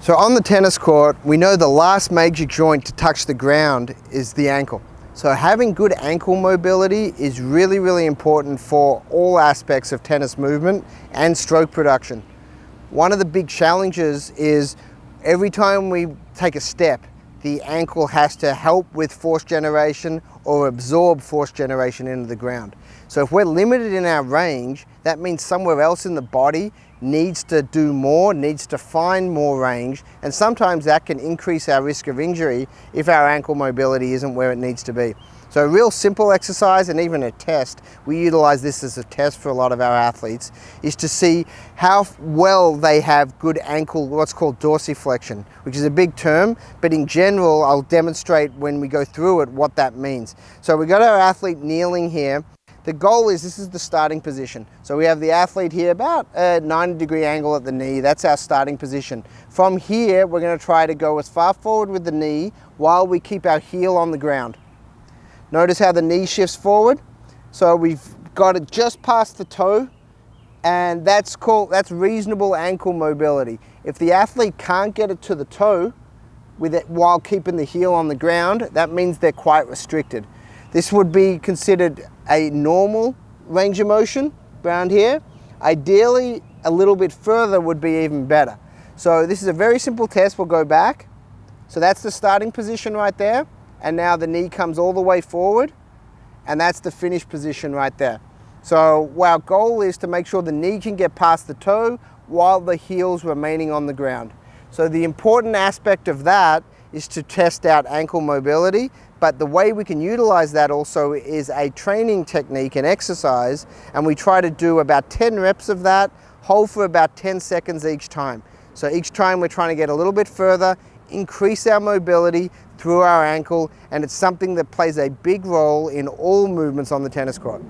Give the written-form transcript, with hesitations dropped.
So on the tennis court, we know the last major joint to touch the ground is the ankle. So having good ankle mobility is really important for all aspects of tennis movement and stroke production. One of the big challenges is every time we take a step, the ankle has to help with force generation or absorb force generation into the ground. So if we're limited in our range, that means somewhere else in the body needs to do more, needs to find more range, and sometimes that can increase our risk of injury if our ankle mobility isn't where it needs to be. So a real simple exercise, and even a test, we utilize this as a test for a lot of our athletes, is to see how well they have good ankle, what's called dorsiflexion, which is a big term, but in general, I'll demonstrate when we go through it what that means. So we got our athlete kneeling here. The goal is, this is the starting position. So we have the athlete here about a 90-degree angle at the knee. That's our starting position. From here, we're going to try to go as far forward with the knee while we keep our heel on the ground. Notice how the knee shifts forward. So we've got it just past the toe, and that's reasonable ankle mobility. If the athlete can't get it to the toe with it while keeping the heel on the ground, that means they're quite restricted. This would be considered a normal range of motion around here. Ideally, a little bit further would be even better. So this is a very simple test. We'll go back. So that's the starting position right there. And now the knee comes all the way forward, and that's the finish position right there. So our goal is to make sure the knee can get past the toe while the heel's remaining on the ground. So the important aspect of that is to test out ankle mobility, but the way we can utilize that also is a training technique and exercise, and we try to do about 10 reps of that, hold for about 10 seconds each time. So each time we're trying to get a little bit further, increase our mobility through our ankle, and it's something that plays a big role in all movements on the tennis court.